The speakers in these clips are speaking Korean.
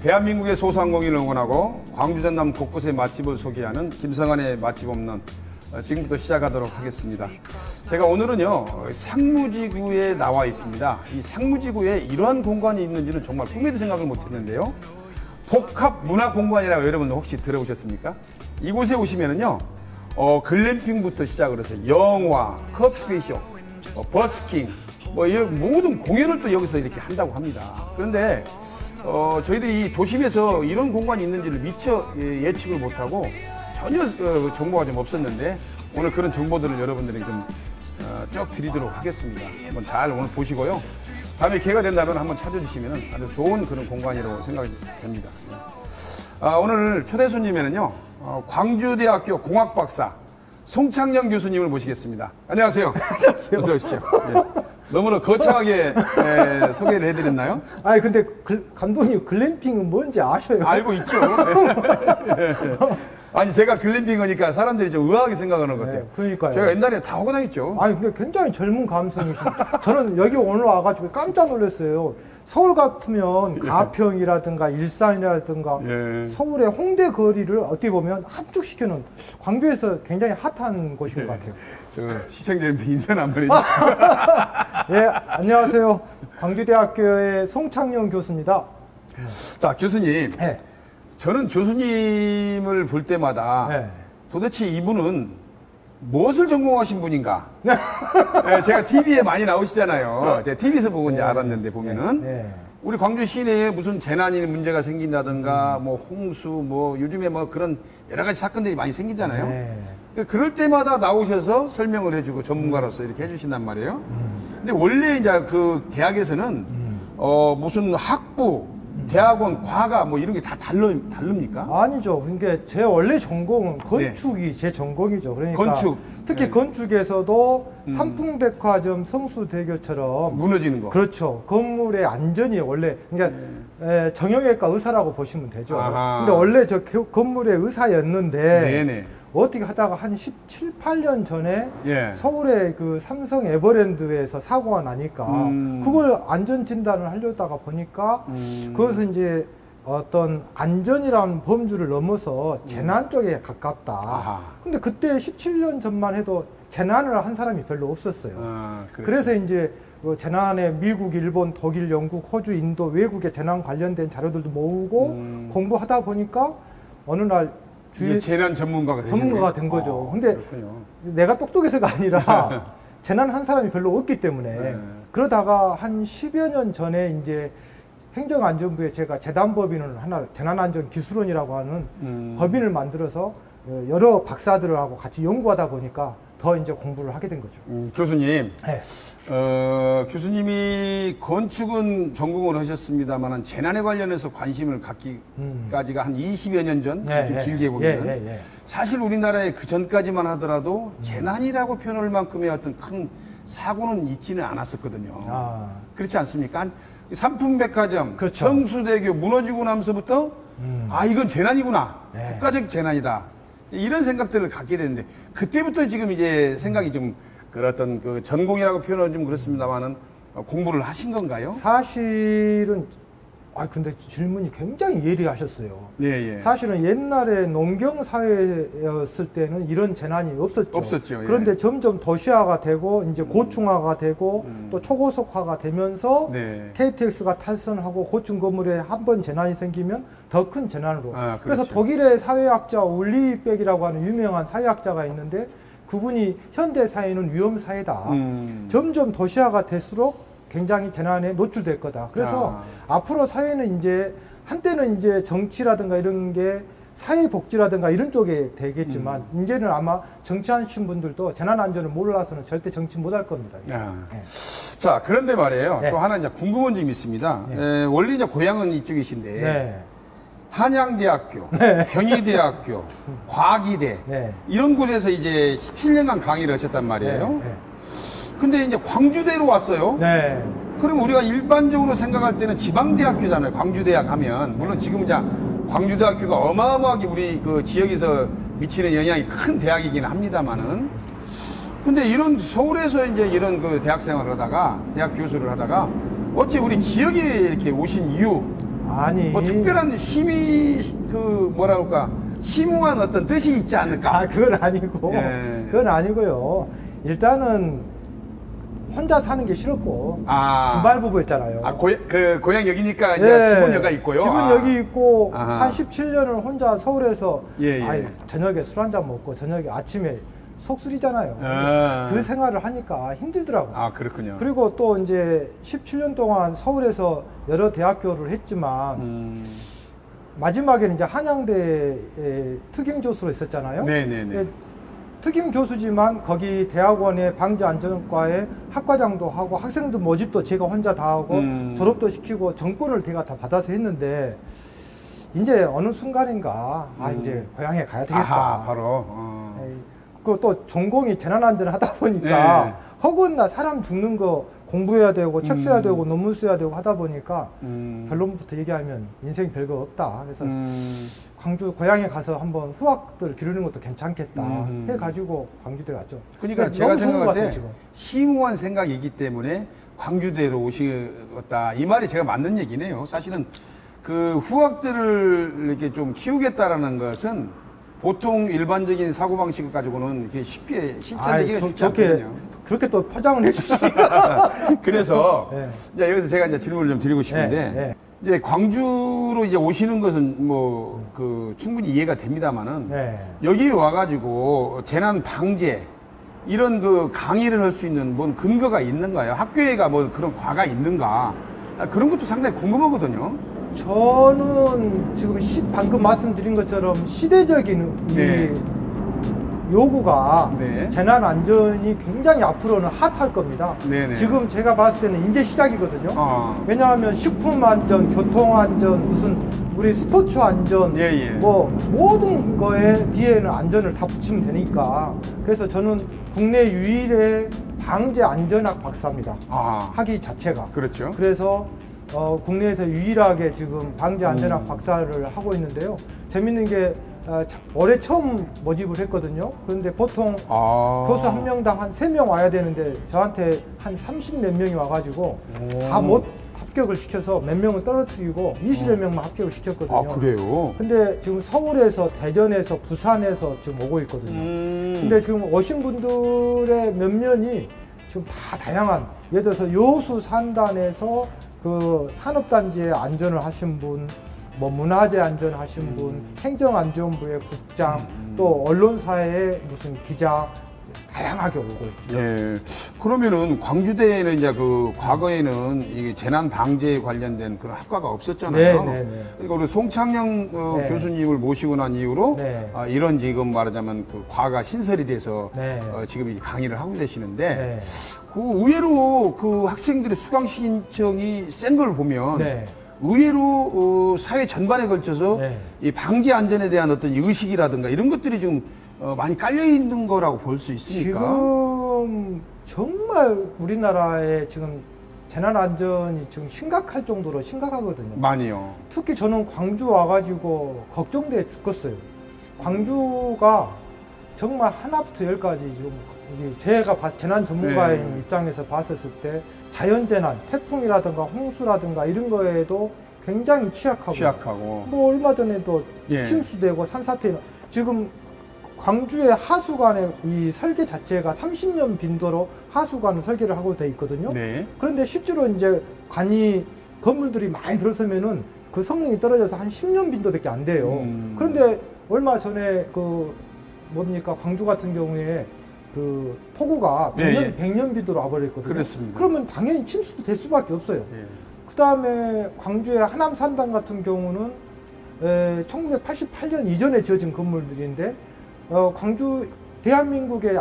대한민국의 소상공인을 응원하고 광주 전남 곳곳의 맛집을 소개하는 김성환의 맛집 없는 지금부터 시작하도록 하겠습니다. 제가 오늘은요 상무지구에 나와 있습니다. 이 상무지구에 이러한 공간이 있는지는 정말 꿈에도 생각을 못했는데요. 복합문화공간이라고 여러분 혹시 들어보셨습니까? 이곳에 오시면은요 글램핑부터 시작을 해서 영화, 커피숍, 버스킹 이런 모든 공연을 또 여기서 이렇게 한다고 합니다. 그런데 저희들이 도심에서 이런 공간이 있는지를 미처 예측을 못하고 전혀 정보가 좀 없었는데 오늘 그런 정보들을 여러분들에게 좀 쭉 드리도록 하겠습니다. 한번 잘 오늘 보시고요. 다음에 기회가 된다면 한번 찾아주시면 아주 좋은 그런 공간이라고 생각이 됩니다. 오늘 초대 손님에는요 광주대학교 공학박사 송창영 교수님을 모시겠습니다. 안녕하세요. 안녕하세요. 어서 오십시오. 네. 너무나 거창하게 소개를 해드렸나요? 아니 근데 감독님 글램핑은 뭔지 아셔요? 알고 있죠. 네. 아니 제가 글램핑 하니까 사람들이 좀 의아하게 생각하는 것 같아요. 네, 그러니까요. 제가 옛날에 다 하고 다녔죠. 아니 근데 굉장히 젊은 감성이시죠. 저는 여기 오늘 와가지고 깜짝 놀랐어요. 서울 같으면 가평이라든가 일산이라든가 서울의 홍대 거리를 어떻게 보면 함축시켜놓은 광주에서 굉장히 핫한 곳인 것 같아요. 저 시청자님들 인사는 한 번 해주세요. 예, 안녕하세요. 광주대학교의 송창영 교수입니다. 자, 교수님. 네. 저는 교수님을 볼 때마다 도대체 이분은 무엇을 전공하신 분인가? 네, 제가 TV에 많이 나오시잖아요. 제가 TV에서 보고 이제 알았는데 보면은 우리 광주 시내에 무슨 재난이 문제가 생긴다든가 뭐 홍수 뭐 요즘에 뭐 그런 여러 가지 사건들이 많이 생기잖아요. 그럴 때마다 나오셔서 설명을 해주고 전문가로서 이렇게 해주신단 말이에요. 근데 원래 이제 그 대학에서는 무슨 학부 대학원, 과가 뭐 이런 게 다 다릅니까? 아니죠. 그러니까 제 원래 전공은 건축이 제 전공이죠. 그러니까 건축. 특히 건축에서도 삼풍백화점 성수대교처럼 무너지는 거. 그렇죠. 건물의 안전이 원래 그러니까 정형외과 의사라고 보시면 되죠. 아하. 근데 원래 저 건물의 의사였는데 네네. 어떻게 하다가 한 17, 18년 전에 서울의 그 삼성 에버랜드에서 사고가 나니까 그걸 안전 진단을 하려다가 보니까 그것은 이제 어떤 안전이라는 범주를 넘어서 재난 쪽에 가깝다. 아하. 근데 그때 17년 전만 해도 재난을 한 사람이 별로 없었어요. 그래서 이제 재난에 미국, 일본, 독일, 영국, 호주, 인도, 외국의 재난 관련된 자료들도 모으고 공부하다 보니까 어느 날 재난 전문가가 된 거죠. 근데 그렇군요. 내가 똑똑해서가 아니라 재난 한 사람이 별로 없기 때문에 그러다가 한 10여 년 전에 이제 행정안전부에 제가 재단법인을 하나 재난안전기술원이라고 하는 법인을 만들어서 여러 박사들하고 같이 연구하다 보니까 더 이제 공부를 하게 된 거죠. 교수님, 교수님이 건축은 전공을 하셨습니다만 재난에 관련해서 관심을 갖기까지가 한 20여 년 전, 길게 보면 사실 우리나라에 그 전까지만 하더라도 재난이라고 표현할 만큼의 어떤 큰 사고는 있지는 않았었거든요. 그렇지 않습니까? 삼풍백화점, 그렇죠. 성수대교 무너지고 나면서부터 이건 재난이구나. 국가적 재난이다. 이런 생각들을 갖게 되는데 그때부터 지금 이제 생각이 좀 그렇던 그 전공이라고 표현은 좀 그렇습니다만은 공부를 하신 건가요? 사실은 근데 질문이 굉장히 예리하셨어요. 사실은 옛날에 농경 사회였을 때는 이런 재난이 없었죠. 그런데 점점 도시화가 되고 이제 고층화가 되고 또 초고속화가 되면서 KTX가 탈선하고 고층 건물에 한 번 재난이 생기면 더 큰 재난으로. 그래서 독일의 사회학자 울리백이라고 하는 유명한 사회학자가 있는데 그분이 현대 사회는 위험 사회다. 점점 도시화가 될수록 굉장히 재난에 노출될 거다. 그래서 앞으로 사회는 이제 한때는 이제 정치라든가 이런 게 사회복지라든가 이런 쪽에 되겠지만 이제는 아마 정치하신 분들도 재난 안전을 몰라서는 절대 정치 못할 겁니다. 자, 그런데 말이에요. 또 하나 이제 궁금한 점이 있습니다. 원래 이제 고향은 이쪽이신데 한양대학교, 경희대학교, 과기대 이런 곳에서 이제 17년간 강의를 하셨단 말이에요. 근데 이제 광주대로 왔어요. 그럼 우리가 일반적으로 생각할 때는 지방대학교잖아요. 광주대학 하면. 물론 지금 이제 광주대학교가 어마어마하게 우리 그 지역에서 미치는 영향이 큰 대학이긴 합니다만은. 근데 이런 서울에서 이제 이런 그 대학 생활을 하다가, 대학 교수를 하다가, 어째 우리 지역에 이렇게 오신 이유, 아니. 뭐 특별한 뭐라 그럴까, 심오한 어떤 뜻이 있지 않을까? 아, 그건 아니고. 예. 그건 아니고요. 일단은 혼자 사는 게 싫었고. 주말부부였잖아요. 고향 여기니까 이제 집은 여가 있고요. 집은 여기 있고, 한 17년을 혼자 서울에서 저녁에 술 한잔 먹고, 저녁에 아침에 속쓰리잖아요. 그 생활을 하니까 힘들더라고요. 그렇군요. 그리고 또 이제 17년 동안 서울에서 여러 대학교를 했지만, 마지막에는 이제 한양대에 특임 교수로 있었잖아요. 네네네. 특임 교수지만 거기 대학원의 방재안전과에 학과장도 하고 학생들 모집도 제가 혼자 다 하고 졸업도 시키고 정권을 제가 다 받아서 했는데, 이제 어느 순간인가 이제 고향에 가야 되겠다. 바로. 그리고 또 전공이 재난안전 하다 보니까 허구나 사람 죽는 거 공부해야 되고 책 써야 되고 논문 써야 되고 하다 보니까 결론부터 얘기하면 인생 별거 없다. 그래서 광주 고향에 가서 한번 후학들 기르는 것도 괜찮겠다 해가지고 광주대 왔죠. 그러니까 제가 생각할 때 심오한 생각이기 때문에 광주대로 오시겠다, 이 말이 제가 맞는 얘기네요. 사실은 그 후학들을 이렇게 좀 키우겠다라는 것은 보통 일반적인 사고방식을 가지고는 이렇게 쉽게 실천되기가 쉽지 않거든요. 그렇게 또 포장을 해주시니까. 그래서 이제 여기서 제가 이제 질문을 좀 드리고 싶은데, 이제 광주로 이제 오시는 것은 뭐 충분히 이해가 됩니다만은 여기 와가지고 재난 방제 이런 강의를 할 수 있는 뭔 근거가 있는가요? 학교에가 뭐 그런 과가 있는가? 그런 것도 상당히 궁금하거든요. 저는 지금 방금 말씀드린 것처럼 시대적인 요구가 재난안전이 굉장히 앞으로는 핫할 겁니다. 지금 제가 봤을 때는 이제 시작이거든요. 왜냐하면 식품안전, 교통안전, 무슨 우리 스포츠 안전, 뭐 모든 거에 뒤에는 안전을 다 붙이면 되니까. 그래서 저는 국내 유일의 방재 안전학 박사입니다. 학위 자체가. 그렇죠. 그래서 국내에서 유일하게 지금 방재 안전학 박사를 하고 있는데요. 재밌는 게 올해 처음 모집을 했거든요. 그런데 보통 교수 한 명당 한 3명 와야 되는데 저한테 한 30 몇 명이 와가지고 다 못 합격을 시켜서 몇 명은 떨어뜨리고 20여 명만 합격을 시켰거든요. 그래요? 근데 지금 서울에서, 대전에서, 부산에서 지금 오고 있거든요. 근데 지금 오신 분들의 면면이 지금 다 다양한, 예를 들어서 요수 산단에서 그 산업단지에 안전을 하신 분, 뭐 문화재 안전 하신 분, 행정안전부의 국장, 또 언론사의 무슨 기자, 다양하게 오고 있죠. 그러면은 광주대에는 이제 과거에는 이게 재난 방제에 관련된 그런 학과가 없었잖아요. 그러니까 우리 송창영 교수님을 모시고 난 이후로 이런 지금 말하자면 과가 신설이 돼서 지금 강의를 하고 계시는데, 의외로 학생들의 수강 신청이 센 걸 보면 의외로 사회 전반에 걸쳐서 이 방재 안전에 대한 어떤 의식이라든가 이런 것들이 좀 많이 깔려 있는 거라고 볼 수 있습니까? 지금 정말 우리나라에 지금 재난 안전이 지금 심각할 정도로 심각하거든요. 많이요. 특히 저는 광주 와가지고 걱정돼 죽겠어요. 광주가 정말 하나부터 열까지 지금 제가 재난 전문가인 입장에서 봤었을 때 자연재난, 태풍이라든가 홍수라든가 이런 거에도 굉장히 취약하고 뭐 얼마 전에도 침수되고 산사태, 지금 광주의 하수관의 이 설계 자체가 30년 빈도로 하수관을 설계를 하고 돼 있거든요. 그런데 실제로 이제 건물들이 많이 들어서면은 그 성능이 떨어져서 한 10년 빈도밖에 안 돼요. 그런데 얼마 전에 광주 같은 경우에 폭우가 100년 빈도로 와버렸거든요. 그렇습니다. 그러면 당연히 침수도 될 수밖에 없어요. 그 다음에 광주의 하남 산단 같은 경우는 1988년 이전에 지어진 건물들인데, 광주 대한민국의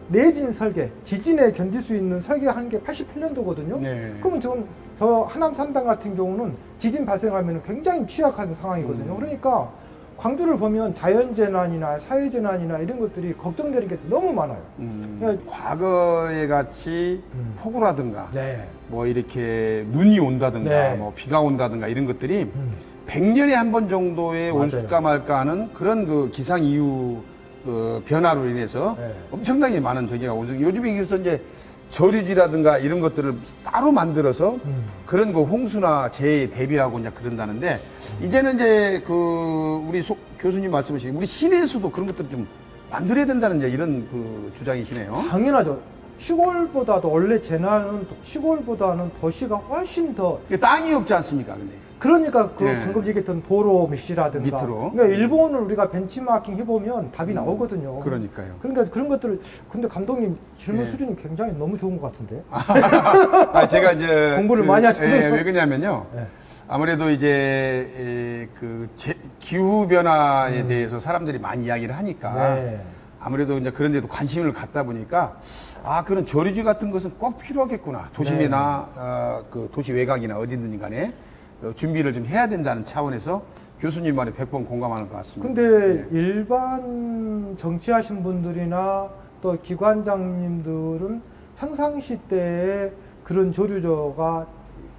내진 설계, 지진에 견딜 수 있는 설계한 게 88년도거든요. 그러면 지금 하남 산단 같은 경우는 지진 발생하면 굉장히 취약한 상황이거든요. 그러니까 광주를 보면 자연재난이나 사회재난이나 이런 것들이 걱정되는 게 너무 많아요. 그러니까 과거에 같이 폭우라든가 뭐 이렇게 눈이 온다든가 뭐 비가 온다든가 이런 것들이 100년에 한 번 정도에 올까 말까 하는 그런 기상 이후 변화로 인해서 엄청나게 많은 저기가 오죠. 요즘에 그래서 이제 저류지라든가 이런 것들을 따로 만들어서 그런 그 홍수나 재해에 대비하고 이제 그런다는데 이제는 이제 그 우리 교수님 말씀하신 우리 시내에서도 그런 것들을 좀 만들어야 된다는 이제 이런 그 주장이시네요. 당연하죠. 시골보다도 원래 재난은 시골보다는 도시가 훨씬 더 땅이 없지 않습니까, 근데. 그러니까 그 방금 얘기했던 도로 밑이라든가 밑으로. 그러니까 일본을 우리가 벤치마킹 해보면 답이 나오거든요. 그러니까요. 그러니까 그런 것들을 근데 감독님 질문 수준이 굉장히 너무 좋은 것 같은데. 제가 이제 공부를 많이 하시는 왜 그러냐면요. 아무래도 이제 그 기후 변화에 대해서 사람들이 많이 이야기를 하니까 아무래도 이제 그런 데도 관심을 갖다 보니까 그런 저류지 같은 것은 꼭 필요하겠구나. 도심이나 그 도시 외곽이나 어디든 간에 준비를 좀 해야 된다는 차원에서 교수님 말에 100번 공감하는 것 같습니다. 근데 일반 정치하신 분들이나 또 기관장님들은 평상시 때에 그런 조류조가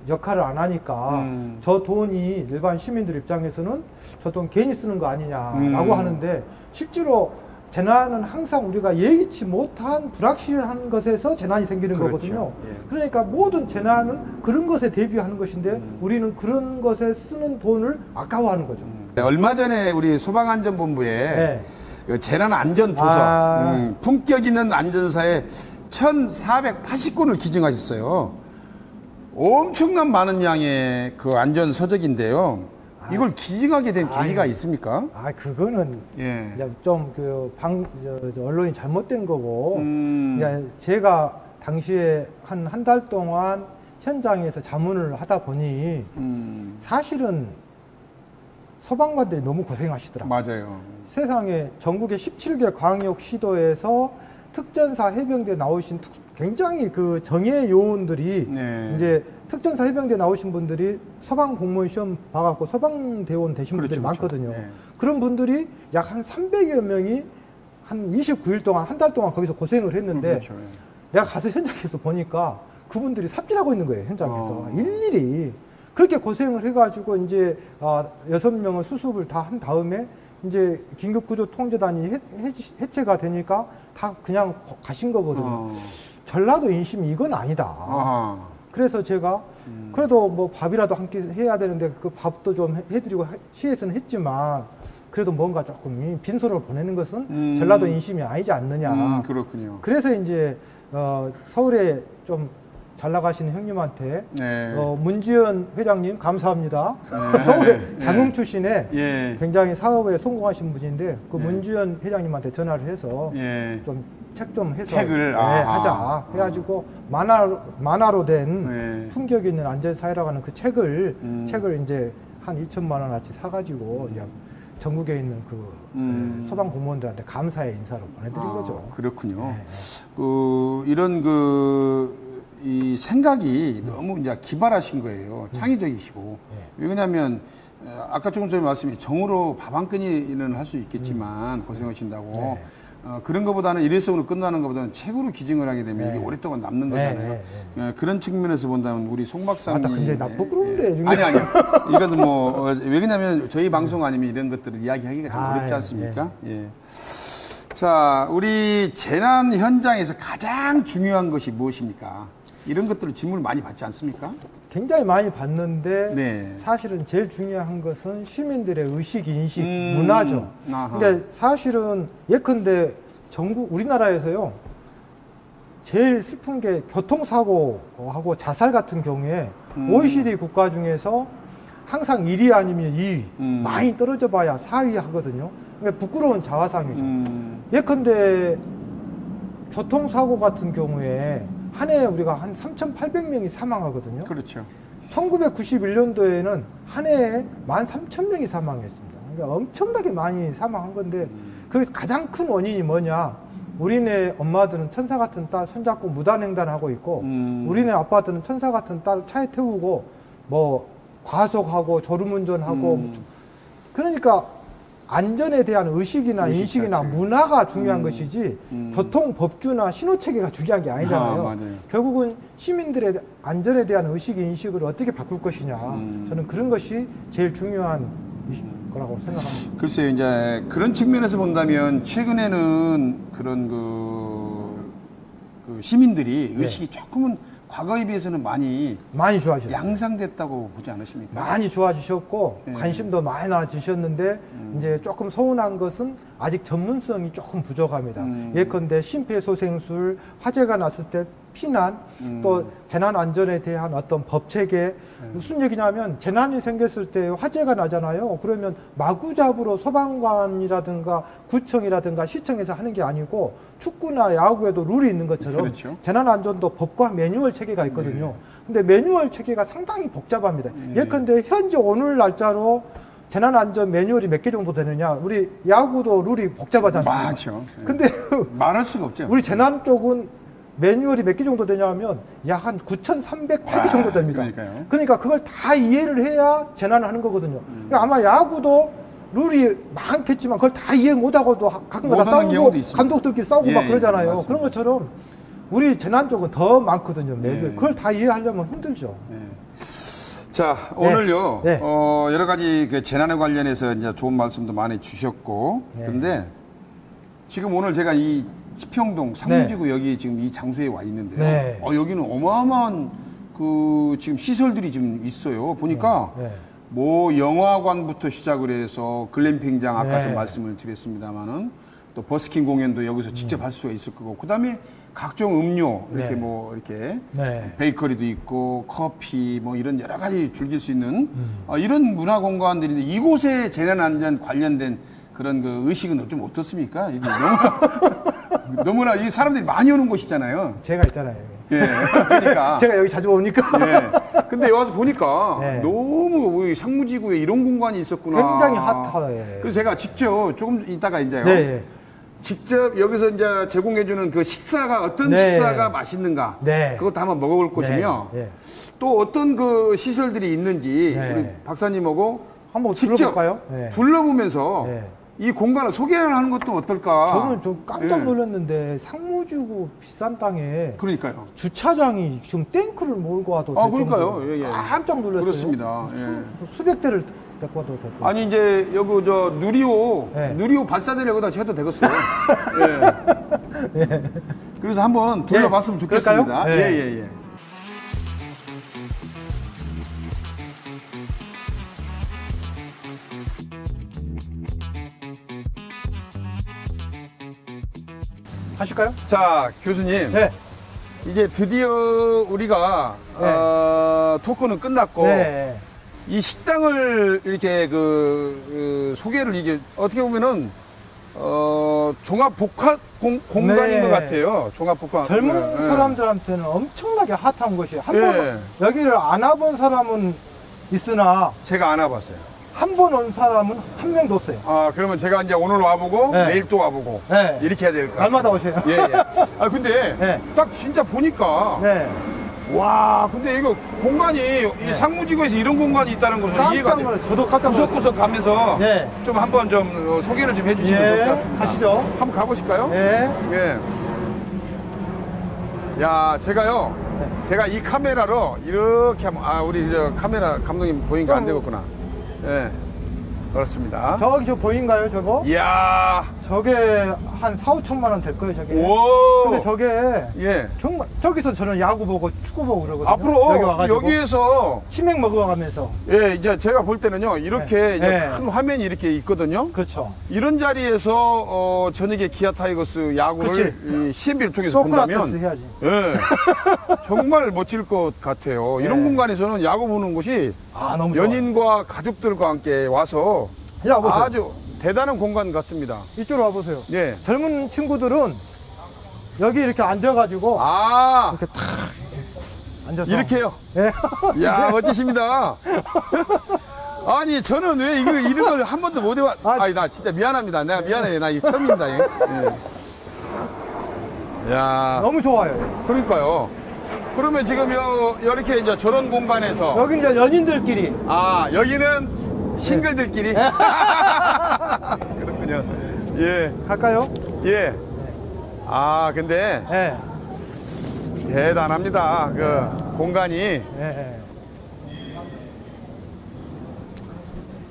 역할을 안 하니까 저 돈이 일반 시민들 입장에서는 저 돈 괜히 쓰는 거 아니냐라고 하는데 실제로 재난은 항상 우리가 예기치 못한 불확실한 것에서 재난이 생기는 거거든요. 그러니까 모든 재난은 그런 것에 대비하는 것인데 우리는 그런 것에 쓰는 돈을 아까워하는 거죠. 얼마 전에 우리 소방안전본부에 그 재난안전부서 품격 있는 안전사에 1,480건을 기증하셨어요. 엄청난 많은 양의 그 안전서적인데요. 이걸 기증하게 된 계기가 있습니까? 그거는 좀 언론이 잘못된 거고 제가 당시에 한 달 동안 현장에서 자문을 하다 보니 사실은 소방관들이 너무 고생하시더라고요. 맞아요. 세상에 전국의 17개 광역 시도에서 특전사 해병대 나오신 굉장히 그 정예 요원들이 이제 특전사 해병대 나오신 분들이 소방 공무원 시험 봐갖고 소방대원 되신 분들이 많거든요. 그런 분들이 약 한 300여 명이 한 29일 동안 한 달 동안 거기서 고생을 했는데 내가 가서 현장에서 보니까 그분들이 삽질하고 있는 거예요. 현장에서 일일이 그렇게 고생을 해가지고 이제 6명을 수습을 다 한 다음에 이제 긴급구조통제단이 해체가 되니까 다 그냥 가신 거거든요. 전라도 인심이 이건 아니다. 그래서 제가 그래도 뭐 밥이라도 함께 해야 되는데 그 밥도 좀 해드리고 시에서는 했지만 그래도 뭔가 조금 빈손으로 보내는 것은 전라도 인심이 아니지 않느냐. 그렇군요. 그래서 이제 서울에 좀 잘 나가시는 형님한테 문지연 회장님 감사합니다. 서울에 장흥 출신에 굉장히 사업에 성공하신 분인데 그 문지연 회장님한테 전화를 해서 좀 책 좀 해서 책을 하자 해가지고 만화로 된 품격 있는 안전사회라고 하는 그 책을 이제 한 2천만 원어치 사가지고 이제 전국에 있는 그 소방 공무원들한테 감사의 인사로 보내드린 거죠. 그렇군요. 이런 이 생각이 너무 이제 기발하신 거예요. 창의적이시고. 왜냐하면 아까 조금 전에 말씀이 정으로 밥 한 끼는 할 수 있겠지만 고생하신다고 그런 것보다는 일회성으로 끝나는 것보다는 책으로 기증을 하게 되면 이게 오랫동안 남는 거잖아요. 그런 측면에서 본다면 우리 송 박사님. 근데 나 부끄러운데. 아니. 이거는 뭐, 왜 그러냐면 저희 방송 아니면 이런 것들을 이야기하기가 좀 어렵지 않습니까? 자, 우리 재난 현장에서 가장 중요한 것이 무엇입니까? 이런 것들을 질문을 많이 받지 않습니까? 굉장히 많이 받는데 사실은 제일 중요한 것은 시민들의 의식, 인식, 문화죠. 근데 사실은 예컨대 전국 우리나라에서요 제일 슬픈 게 교통사고하고 자살 같은 경우에 OECD 국가 중에서 항상 1위 아니면 2위 많이 떨어져 봐야 4위 하거든요. 그러니까 부끄러운 자화상이죠. 예컨대 교통사고 같은 경우에 한 해에 우리가 한 3,800명이 사망하거든요. 그렇죠. 1991년도에는 한 해에 13,000명이 사망했습니다. 그러니까 엄청나게 많이 사망한 건데 그 가장 큰 원인이 뭐냐? 우리네 엄마들은 천사 같은 딸 손잡고 무단횡단하고 있고 우리네 아빠들은 천사 같은 딸 차에 태우고 뭐 과속하고 졸음운전하고 그러니까 안전에 대한 의식이나 인식이나 자체가. 문화가 중요한 것이지 교통법규나 신호체계가 중요한 게 아니잖아요. 결국은 시민들의 안전에 대한 의식, 인식을 어떻게 바꿀 것이냐. 저는 그런 것이 제일 중요한 거라고 생각합니다. 글쎄요, 이제 그런 측면에서 본다면 최근에는 그런 그 시민들이 의식이 조금은 과거에 비해서는 많이 좋아지셨어요. 양상됐다고 보지 않으십니까? 많이 좋아지셨고 관심도 많이 나아지셨는데 이제 조금 서운한 것은 아직 전문성이 조금 부족합니다. 예컨대 심폐소생술, 화재가 났을 때 피난, 또 재난안전에 대한 어떤 법체계, 무슨 얘기냐면 재난이 생겼을 때 화재가 나잖아요. 그러면 마구잡이로 소방관이라든가 구청이라든가 시청에서 하는 게 아니고 축구나 야구에도 룰이 있는 것처럼 그렇죠. 재난안전도 법과 매뉴얼 체계가 있거든요. 근데 매뉴얼 체계가 상당히 복잡합니다. 예컨대 현재 오늘 날짜로 재난안전 매뉴얼이 몇 개 정도 되느냐? 우리 야구도 룰이 복잡하지 않습니까? 맞죠. 근데 말할 수가 없죠. 우리 재난 쪽은 매뉴얼이 몇 개 정도 되냐면 약 한 9,308개 정도 됩니다. 그러니까요. 그러니까 그걸 다 이해를 해야 재난을 하는 거거든요. 그러니까 아마 야구도 룰이 많겠지만 그걸 다 이해 못하고도 가끔가다 싸우고 감독들끼리 싸우고 막 그러잖아요. 맞습니다. 그런 것처럼 우리 재난 쪽은 더 많거든요. 매뉴얼. 그걸 다 이해하려면 힘들죠. 자, 오늘요, 여러 가지 그 재난에 관련해서 이제 좋은 말씀도 많이 주셨고, 근데 지금 오늘 제가 이 치평동 상무지구 여기 지금 이 장소에 와 있는데요. 여기는 어마어마한 그 지금 시설들이 지금 있어요. 보니까 뭐 영화관부터 시작을 해서 글램핑장 아까 좀 말씀을 드렸습니다만은 또 버스킹 공연도 여기서 직접 할 수가 있을 거고, 그다음에 각종 음료 이렇게 뭐 이렇게 베이커리도 있고 커피 뭐 이런 여러 가지 즐길 수 있는 이런 문화 공간들인데 이곳에 재난 안전 관련된 그런 그 의식은 좀 어떻습니까? 이게 너무나 이 사람들이 많이 오는 곳이잖아요. 제가 있잖아요. 예. 그러니까 제가 여기 자주 오니까. 예. 근데 여기 와서 보니까 너무 우리 상무지구에 이런 공간이 있었구나. 굉장히 핫해요. 그래서 제가 직접 조금 이따가 이제요. 직접 여기서 이제 제공해주는 그 식사가 어떤 식사가 맛있는가 그것도 한번 먹어볼 곳이며 또 어떤 그 시설들이 있는지 우리 박사님하고 한번 직접 둘러보면서 이 공간을 소개를 하는 것도 어떨까? 저는 좀 깜짝 놀랐는데 상무지구 비싼 땅에 그러니까요. 주차장이 지금 탱크를 몰고 와도 그러니까요. 깜짝 놀랐어요. 그렇습니다. 수백 대를 데리고 와도 됐고. 아니 이제 여기 저 누리호 발사대를 여기다 해도 되겠어요. 그래서 한번 둘러봤으면 좋겠습니다. 예. 하실까요? 자, 교수님. 이제 드디어 우리가 토크는 끝났고 이 식당을 이렇게 소개를 이게 어떻게 보면은 종합 복합 공간인 것 같아요. 종합 복합. 젊은 사람들한테는 엄청나게 핫한 곳이에요. 한번 여기를 안 와본 사람은 있으나 제가 안 와봤어요. 한 번 온 사람은 한 명도 없어요. 그러면 제가 이제 오늘 와보고 내일 또 와보고 이렇게 해야 될 것 같아요. 날마다 오세요. 근데 딱 진짜 보니까 와, 근데 이거 공간이 이 상무지구에서 이런 공간이 있다는 것은 이해가 안 돼요. 저도 깜짝 놀랐어요. 구석구석 가면서 좀 한번 좀 소개를 좀 해주시면 좋을 것 같습니다. 하시죠. 한번 가보실까요? 야, 제가 이 카메라로 이렇게 한번 우리 저 카메라 감독님 보니까 안 되겠구나. 그렇습니다. 저기 저 보인가요, 저거? 이야. 저게 한 4, 5천만 원 될 거예요, 저게. 오. 근데 저게 정말 저기서 저는 야구 보고 축구 보고 그러거든요. 앞으로 여기에서 치맥 먹어가면서. 이제 제가 볼 때는요, 이렇게 이제 큰 화면이 이렇게 있거든요. 그렇죠. 이런 자리에서 저녁에 기아 타이거스 야구를 CMB를 통해서 본다면 해야지. 정말 멋질 것 같아요. 이런 공간에서는 야구 보는 곳이 너무 연인과 가족들과 함께 와서 아주 대단한 공간 같습니다. 이쪽으로 와보세요. 젊은 친구들은 여기 이렇게 앉아가지고 이렇게 탁 앉아서 이렇게요. 이야, 멋지십니다. 아니, 저는 왜 이런 걸 한 번도 못 해봤. 나 진짜 미안합니다. 내가 미안해요. 나 이거 처음입니다. 야, 너무 좋아요. 그러니까요. 그러면 지금 이렇게 이제 저런 공간에서 여기 이제 연인들끼리. 여기는 싱글들끼리. 그렇군요. 갈까요? 근데 대단합니다. 공간이.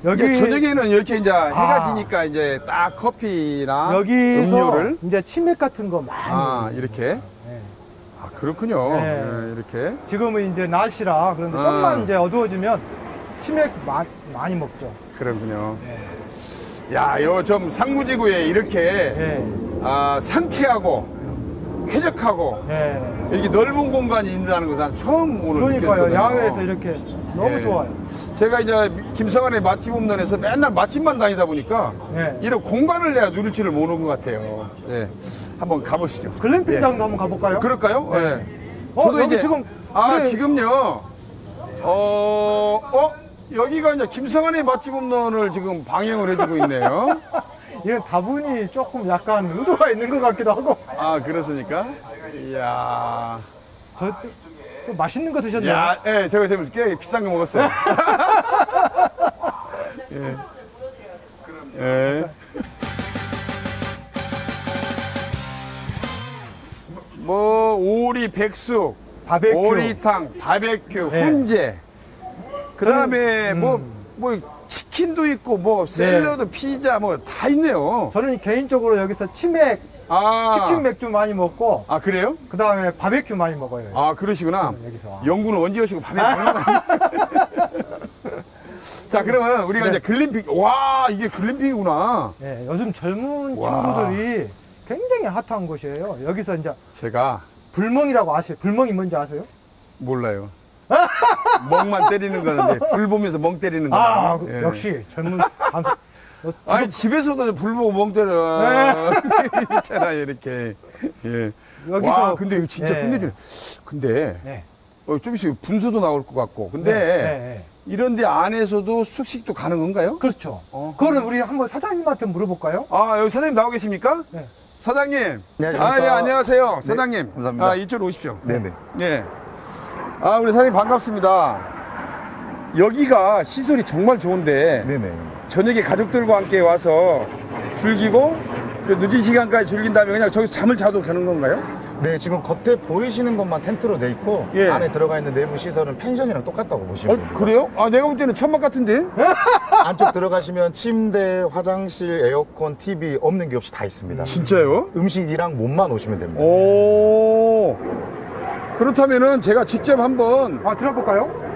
여기 저녁에는 이렇게 이제 해가 지니까 이제 딱 커피나 여기서 음료를 이제 치맥 같은 거 많이 이렇게 그렇군요. 네. 네, 이렇게. 지금은 이제 낮이라 그런데 좀만 이제 어두워지면 치맥 많이 먹죠. 그렇군요. 네. 야, 요 좀 상무지구에 이렇게 네. 상쾌하고 쾌적하고 네. 이렇게 넓은 공간이 있다는 것은 처음 오늘 그러니까요. 느꼈거든요. 야외에서 이렇게 너무 네. 좋아요. 제가 이제 김성환의 맛집 홈런에서 맨날 맛집만 다니다 보니까 네. 이런 공간을 내가 누릴 줄을 모르는 것 같아요. 예. 한번 가보시죠. 글램핑장도 한번 가볼까요? 그럴까요? 네. 예. 저도 이제 지금 그래. 지금요. 여기가 이제 김성환의 맛집 홈런을 지금 방영을 해주고 있네요. 이건 다분히 조금 약간 의도가 있는 것 같기도 하고. 아, 그렇습니까? 이야. 또 맛있는 거 드셨나요? 야, 예, 제가 지금 꽤 비싼 거 먹었어요. 예. 예. 뭐, 오리, 백숙, 바베큐. 오리탕, 바베큐, 네. 훈제. 그 다음에 뭐, 치킨도 있고, 뭐, 샐러드, 피자, 뭐, 다 있네요. 저는 개인적으로 여기서 치맥, 치킨 맥주 많이 먹고. 아, 그래요? 그 다음에 바베큐 많이 먹어요. 아, 그러시구나. 여기서. 연구는 언제 오시고 밤에 자, 그러면 우리가 네. 이제 글램핑, 와, 이게 글램핑이구나. 네, 요즘 젊은 와. 친구들이 굉장히 핫한 곳이에요. 여기서 이제 제가 불멍이라고 아세요? 불멍이 뭔지 아세요? 몰라요. 멍만 때리는 거는데, 불 보면서 멍 때리는 거. 아, 역시 젊은 아니, 집에서도 불 보고 멍 때려. 있잖아요, 이렇게. 예. 여기서 와, 근데 이거 진짜 네. 끝내주네. 근데, 네. 좀 있으면 분수도 나올 것 같고. 근데, 네. 이런데 안에서도 숙식도 가능한가요? 그렇죠. 그거는 우리 한번 사장님한테 물어볼까요? 아, 여기 사장님 나와 계십니까? 네. 사장님. 안녕하십니까. 예, 안녕하세요. 네, 사장님. 감사합니다. 이쪽으로 오십시오. 네네. 네. 우리 사장님 반갑습니다. 여기가 시설이 정말 좋은데, 네네. 저녁에 가족들과 함께 와서 즐기고, 또 늦은 시간까지 즐긴 다음에 그냥 저기서 잠을 자도 되는 건가요? 네, 지금 겉에 보이시는 것만 텐트로 돼 있고 예. 안에 들어가 있는 내부 시설은 펜션이랑 똑같다고 보시면 됩니다. 그래요? 내가 볼 때는 천막 같은데? 안쪽 들어가시면 침대, 화장실, 에어컨, TV 없는 게 없이 다 있습니다. 진짜요? 음식이랑 몸만 오시면 됩니다. 오. 그렇다면은 제가 직접 한번, 들어볼까요?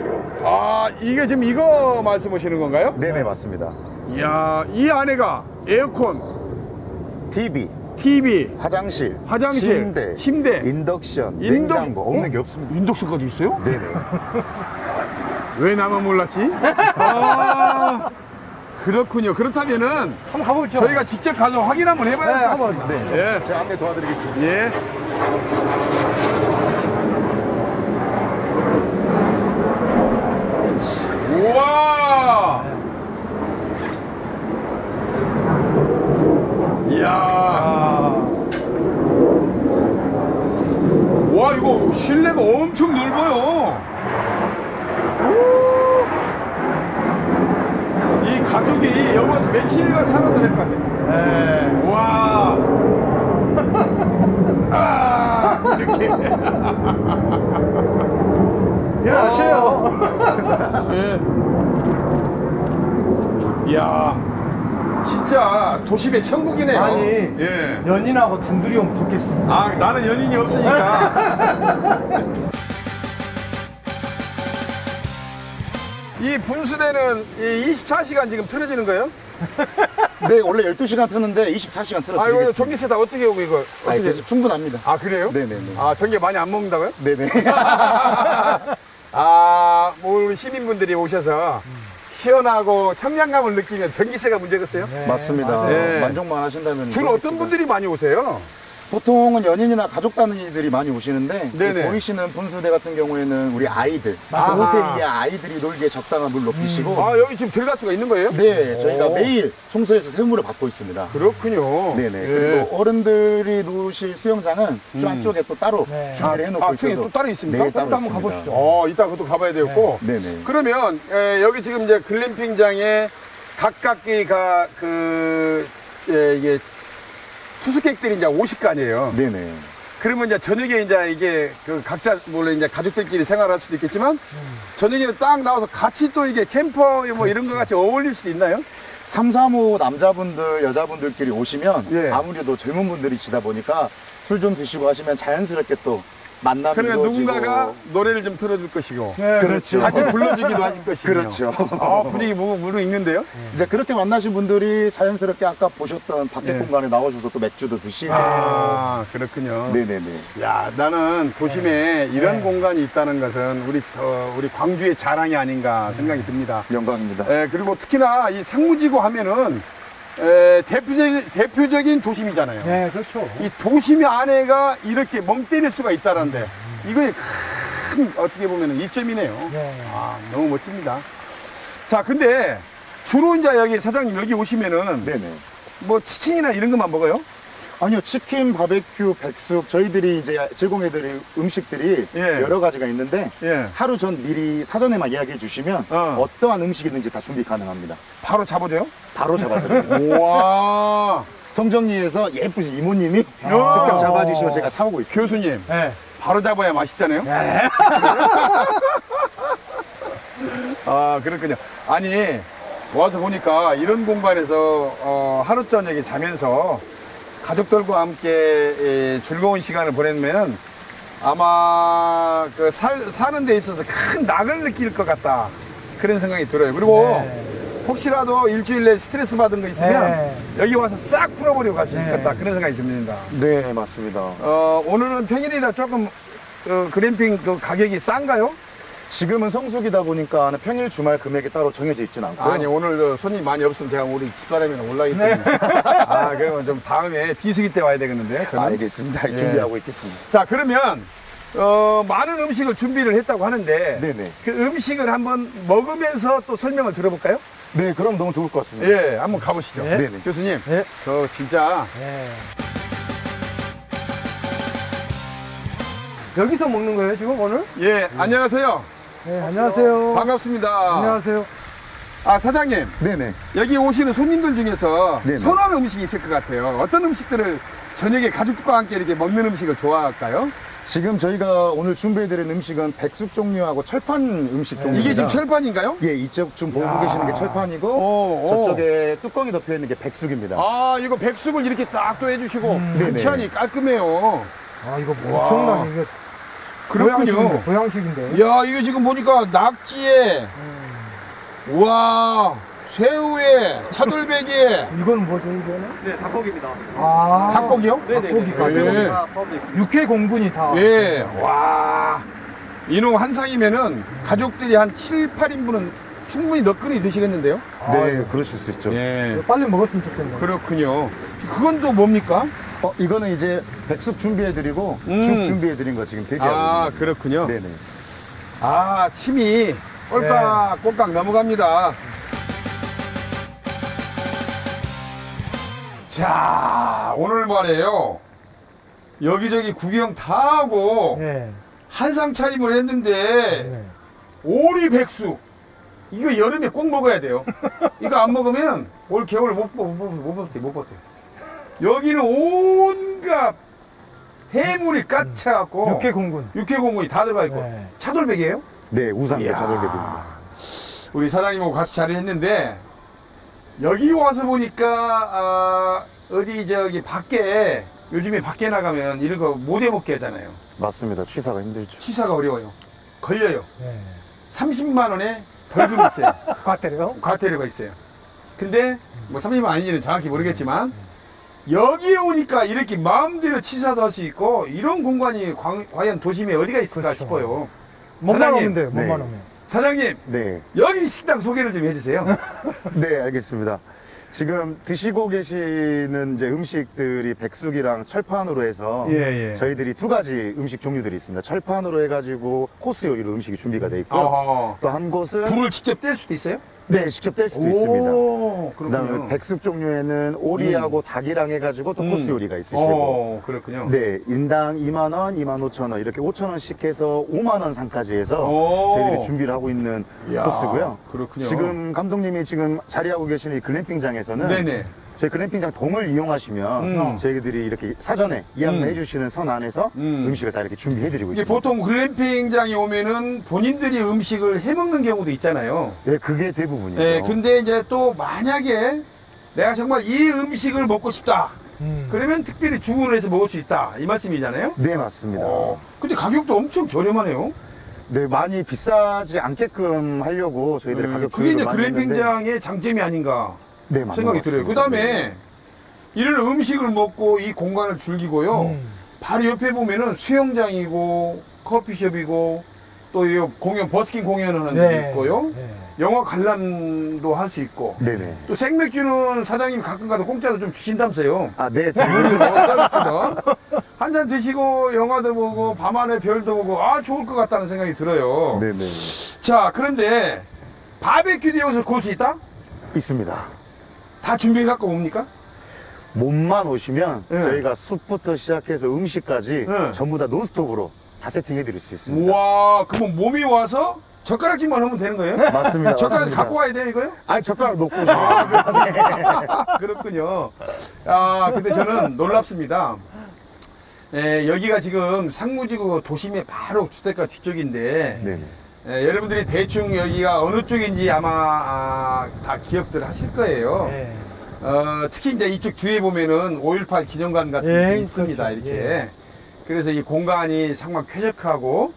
이게 지금 이거 말씀하시는 건가요? 네네, 맞습니다. 이야, 이 안에가 에어컨, TV, TV, 화장실, 침대, 인덕션, 냉장고 없는 게 없습니다. 인덕션까지 있어요? 네네. 왜 나만 몰랐지? 그렇군요. 그렇다면은 한번 가보죠. 저희가 직접 가서 확인 한번 해봐야 될 것 같습니다. 네. 예. 제가 안내 도와드리겠습니다. 예. 우와! 이야. 와, 이거 실내가 엄청 넓어요. 오. 이 가족이 여기 와서 며칠간 살아도 될 것 같아. 네. 와. 이렇게. 일어나세요. 예. 이야. 진짜 도심의 천국이네요. 아니, 예. 연인하고 단둘이 오면 좋겠습니다. 나는 연인이 없으니까. 이 분수대는 24시간 지금 틀어지는 거예요? 네, 원래 12시간 트는데 24시간 이거 틀어드리겠습니다. 전기세 다 어떻게 오고 이거? 어떻게? 그래서 충분합니다. 그래요? 네네네. 전기 많이 안 먹는다고요? 네네. 뭐 우리 시민분들이 오셔서 시원하고 청량감을 느끼면 전기세가 문제겠어요? 네, 맞습니다. 맞아요. 만족만 하신다면. 주로 어떤 분들이 많이 오세요? 보통은 연인이나 가족 단위들이 많이 오시는데 네네. 보이시는 분수대 같은 경우에는 우리 아이들, 아하. 5세 이하 아이들이 놀기에 적당한 물 높이시고 여기 지금 들어갈 수가 있는 거예요? 네, 저희가 오. 매일 청소해서 세무를 받고 있습니다. 그렇군요. 네네. 예. 그리고 어른들이 놓으실 수영장은 저 안쪽에 또 따로 네. 준비를 해놓고 수영이 있어서 또 따로 있습니까? 네, 따로 한번 있습니다. 가보시죠. 이따 그것도 가봐야 되겠고. 네네. 그러면 여기 지금 이제 글램핑장에 각각이 이게 투숙객들이 이제 오실 거 아니에요. 네네. 그러면 이제 저녁에 이게 각자 물론 이제 가족들끼리 생활할 수도 있겠지만 저녁에는 딱 나와서 같이 또 이게 캠퍼 뭐 이런 거 같이 어울릴 수도 있나요? 3, 4, 5 남자분들, 여자분들끼리 오시면 예. 아무래도 젊은 분들이시다 보니까 술 좀 드시고 하시면 자연스럽게 또 만남이 그러니까 이루어지고. 누군가가 노래를 좀 틀어줄 것이고. 네, 그렇죠. 같이 불러주기도 하실 것이고. 그렇죠. 분위기 무르 있는데요? 이제 그렇게 만나신 분들이 자연스럽게 아까 보셨던 밖에 네. 공간에 나오셔서 또 맥주도 드시고. 아, 그렇군요. 네네네. 야, 나는 도심에 이런 공간이 있다는 것은 우리 광주의 자랑이 아닌가 생각이 듭니다. 영광입니다. 그리고 특히나 이 상무지구 하면은 대표적인 도심이잖아요. 네, 그렇죠. 이 도심 안에가 이렇게 멍 때릴 수가 있다는데 이거의 큰 어떻게 보면 이점이네요. 네. 아, 너무 멋집니다. 자, 근데 주로 이제 여기 사장님 여기 오시면은 네네. 뭐 치킨이나 이런 것만 먹어요? 아니요, 치킨, 바베큐, 백숙, 저희들이 이제 제공해드릴 음식들이 예. 여러 가지가 있는데, 예. 하루 전 미리 사전에만 이야기해 주시면 어떠한 음식이든지 다 준비 가능합니다. 바로 잡아줘요? 바로 잡아드립니다. 우와. 성정리에서 예쁘신 이모님이 직접 잡아주시면 제가 사오고 있습니다. 교수님, 네. 바로 잡아야 맛있잖아요? 아, 그렇군요. 아니, 와서 보니까 이런 공간에서 하루 저녁에 자면서 가족들과 함께 즐거운 시간을 보내면 아마 사는 데 있어서 큰 낙을 느낄 것 같다. 그런 생각이 들어요. 그리고 혹시라도 일주일 내에 스트레스 받은 거 있으면 여기 와서 싹 풀어버리고 갈 수 있겠다. 그런 생각이 듭니다. 네, 맞습니다. 오늘은 평일이라 조금 그램핑 가격이 싼가요? 지금은 성수기다 보니까 평일 주말 금액이 따로 정해져 있지는 않고요. 아니, 오늘 손님 많이 없으면 제가 우리 집사람이랑 올라가기 때문에. 아, 그러면 좀 다음에 비수기 때 와야 되겠는데. 저는. 알겠습니다. 준비하고 있겠습니다. 자, 그러면 많은 음식을 준비를 했다고 하는데 네네. 그 음식을 한번 먹으면서 또 설명을 들어볼까요? 네, 그럼 너무 좋을 것 같습니다. 예, 한번 가보시죠. 네. 네네. 교수님, 네. 저 진짜 네. 여기서 먹는 거예요, 지금 오늘? 예, 안녕하세요. 네, 안녕하세요. 반갑습니다. 안녕하세요. 아, 사장님, 네네. 여기 오시는 손님들 중에서 네네. 선호하는 음식이 있을 것 같아요. 어떤 음식들을 저녁에 가족과 함께 이렇게 먹는 음식을 좋아할까요? 지금 저희가 오늘 준비해드린 음식은 백숙 종류하고 철판 음식 종류입니다. 이게 지금 철판인가요? 예, 이쪽 좀 보고 계시는 게 철판이고 저쪽에 뚜껑이 덮여 있는 게 백숙입니다. 아, 이거 백숙을 이렇게 딱 또 해주시고 네네. 반찬이 깔끔해요. 아, 이거 엄청나게 이게 그렇군요. 보양식인데. 야, 이거 지금 보니까 낙지에 우와, 새우에 차돌백에 이건 뭐죠, 이거는? 네, 닭고기입니다. 아, 닭고기요? 닭고기까지. 예. 다 포함되어 있습니다. 육회 공군이 다. 예, 와, 이놈 한 상이면은 가족들이 한 7, 8인분은 충분히 너끈히 드시겠는데요? 네, 그러실 수 있죠. 예, 빨리 먹었으면 좋겠네요. 그렇군요. 그건 또 뭡니까? 이거는 이제 백숙 준비해드리고 죽 준비해드린 거 지금 대기하고 아, 있습니다. 그렇군요. 네네. 아, 침이 꼴깍꼴깍 넘어갑니다. 자, 오늘 말이에요. 여기저기 구경 다 하고 네. 한상 차림을 했는데 네. 오리 백숙 이거 여름에 꼭 먹어야 돼요. 이거 안 먹으면 올 겨울 못 버텨. 여기는 온갖 해물이 까차갖고 육회 공군. 육회공군이 다 들어가 있고 네. 차돌백이에요? 네, 우산도 이야. 차돌백입니다. 우리 사장님하고 같이 자리를 했는데 여기 와서 보니까 어디 저기 밖에 요즘에 밖에 나가면 이런 거 못 해먹게 하잖아요. 맞습니다. 취사가 힘들죠. 취사가 어려워요. 걸려요. 네. 30만 원에 벌금이 있어요. 과태료? 과태료가 있어요. 근데 뭐 30만 아닌지는 정확히 모르겠지만 여기에 오니까 이렇게 마음대로 취사도 할 수 있고 이런 공간이 과연 도심에 어디가 있을까 그렇죠. 싶어요. 몸만 사장님. 오면 돼요, 네. 몸만 오면. 사장님, 네. 여기 식당 소개를 좀 해주세요. 네, 알겠습니다. 지금 드시고 계시는 이제 음식들이 백숙이랑 철판으로 해서 예, 예. 저희들이 두 가지 음식 종류들이 있습니다. 철판으로 해가지고 코스 요리로 음식이 준비가 돼 있고 어허. 또 한 곳은 불을 직접 뗄 수도 있어요? 네, 직접 뗄 수도 있습니다. 오, 그다음에 그렇군요. 백숙 종류에는 오리하고 닭이랑 해가지고 또 코스 요리가 있으시고 오, 그렇군요. 네, 인당 2만 원, 2만 5천 원 이렇게 5천 원씩 해서 5만 원 상까지 해서 오. 저희들이 준비를 하고 있는 이야, 코스고요. 그렇군요. 지금 감독님이 지금 자리하고 계시는 이 글램핑장에서는 네네. 저희 글램핑장 동을 이용하시면 저희들이 이렇게 사전에 이야기해 주시는 선 안에서 음식을 다 이렇게 준비해드리고 이게 있습니다. 보통 글램핑장에 오면은 본인들이 음식을 해먹는 경우도 있잖아요. 네, 그게 대부분이죠. 네, 근데 이제 또 만약에 내가 정말 이 음식을 먹고 싶다. 그러면 특별히 주문을 해서 먹을 수 있다 이 말씀이잖아요? 네, 맞습니다. 근데 가격도 엄청 저렴하네요. 네, 많이 비싸지 않게끔 하려고 저희들이 가격 그게 이제 조율을 많이 했는데 글램핑장의 장점이 아닌가 네, 맞는 생각이 것 들어요. 그 같습니다. 다음에 이런 음식을 먹고 이 공간을 즐기고요. 바로 옆에 보면은 수영장이고 커피숍이고 또 이 공연 버스킹 공연하는 데 있고요. 영화 관람도 할 수 있고. 네네. 또 생맥주는 사장님이 가끔 가다 공짜로 좀 주신다면서요. 아, 네. 서비스도 한 잔 드시고 영화도 보고 밤하늘 별도 보고 아 좋을 것 같다는 생각이 들어요. 네네. 자 그런데 바베큐도 여기서 구울 수 있다? 있습니다. 다 준비해 갖고 옵니까? 몸만 오시면 네. 저희가 숲부터 시작해서 음식까지 네. 전부 다 논스톱으로 다 세팅해 드릴 수 있습니다. 우와 그러면 몸이 와서 젓가락질만 하면 되는 거예요? 맞습니다. 젓가락 맞습니다. 갖고 와야 돼요 이거요? 아니, 젓가락 놓고 오시면 그렇군요. 아 근데 저는 놀랍습니다. 여기가 지금 상무지구 도심의 바로 주택가 뒤쪽인데 네네. 여러분들이 대충 여기가 어느 쪽인지 아마 다 기억들 하실 거예요. 네. 특히 이제 이쪽 뒤에 보면은 5.18 기념관 같은 게 있습니다. 그렇죠. 이렇게. 그래서 이 공간이 상당히 쾌적하고,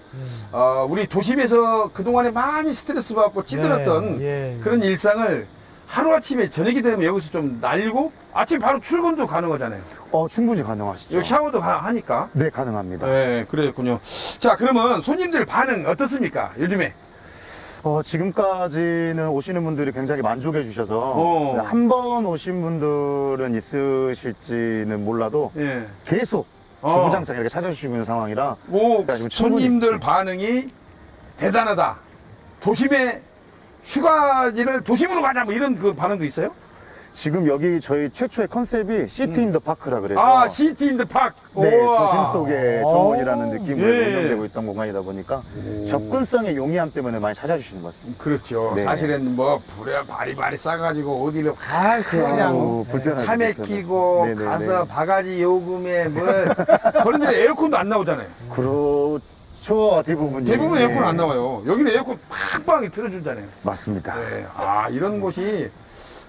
우리 도심에서 그동안에 많이 스트레스 받고 찌들었던 그런 일상을 하루아침에 저녁이 되면 여기서 좀 날리고 아침 바로 출근도 가능하잖아요. 충분히 가능하시죠. 여기 샤워도 하니까. 네, 가능합니다. 네, 그랬군요. 자, 그러면 손님들 반응 어떻습니까? 요즘에? 지금까지는 오시는 분들이 굉장히 만족해 주셔서 한 번 오신 분들은 있으실지는 몰라도 예. 계속 주구장창 이렇게 찾아주시고 있는 상황이라 뭐 지금 손님들 충분히- 반응이 대단하다. 도심에 휴가지를 도심으로 가자 뭐 이런 그 반응도 있어요? 지금 여기 저희 최초의 컨셉이 시티 인 더 파크라 그래서 아 시티 인더 파크. 네, 우와. 도심 속의 정원이라는 느낌으로 예. 운영되고 있던 공간이다 보니까 접근성의 용이함 때문에 많이 찾아주시는 것 같습니다. 그렇죠. 네. 사실은 뭐 불에 바리바리 싸가지고 어디를 그냥 아우, 불편하죠, 차 막히고 불편하죠. 네네네. 가서 바가지 요금에 뭐 그런 데는 에어컨도 안 나오잖아요. 그렇죠, 대부분이. 대부분 네. 에어컨 안 나와요. 여기는 에어컨 팡팡이 틀어주잖아요. 맞습니다. 네. 아 이런 곳이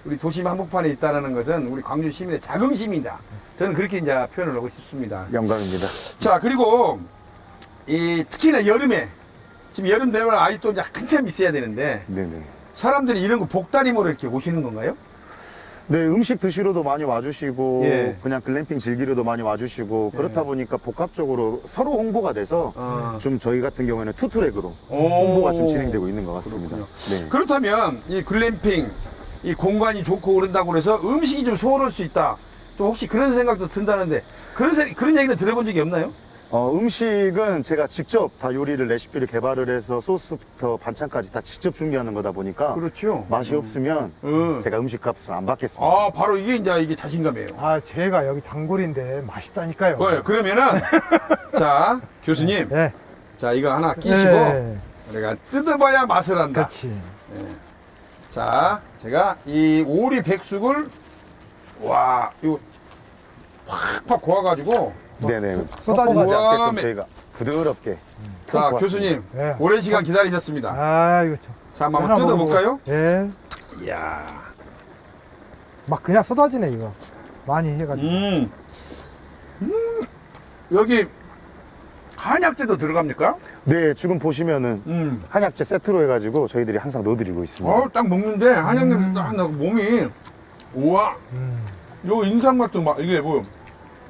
우리 도심 한복판에 있다는 것은 우리 광주 시민의 자긍심이다. 저는 그렇게 이제 표현을 하고 싶습니다. 영광입니다. 자 그리고 이 특히나 여름에 지금 여름 되면 아직도 이제 한참 있어야 되는데 네네. 사람들이 이런 거 복다림으로 이렇게 오시는 건가요? 네, 음식 드시러도 많이 와주시고, 예. 그냥 글램핑 즐기러도 많이 와주시고, 그렇다 보니까 복합적으로 서로 홍보가 돼서 좀 저희 같은 경우에는 투트랙으로 홍보가 좀 진행되고 있는 것 같습니다. 네. 그렇다면 이 글램핑 이 공간이 좋고 그런다고 해서 음식이 좀 소홀할 수 있다. 또 혹시 그런 생각도 든다는데 그런 얘기는 들어본 적이 없나요? 음식은 제가 직접 다 요리를 레시피를 개발을 해서 소스부터 반찬까지 다 직접 준비하는 거다 보니까 그렇죠. 맛이 없으면 제가 음식 값을 안 받겠습니다. 아 바로 이게 자신감이에요. 아, 제가 여기 단골인데 맛있다니까요. 그러면은 자 교수님, 네. 자 이거 하나 끼시고 네. 우리가 뜯어봐야 맛을 한다. 그렇지. 자 제가 이 오리 백숙을 와 이거 팍팍 고아가지고 네네. 쏟아지지 퍽퍽하지 않게끔 않게끔 저희가 부드럽게. 자 푹 교수님 네. 오랜 시간 기다리셨습니다. 아, 이거 참. 자 한번 뜯어볼까요? 예. 이야. 막 그냥 쏟아지네, 이거. 많이 해가지고. 여기 한약재도 들어갑니까? 네, 지금 보시면은 한약재 세트로 해가지고 저희들이 항상 넣어드리고 있습니다. 딱 먹는데 한약 냄새 딱 나고 몸이 우와. 요 인삼 같은 막 이게 뭐?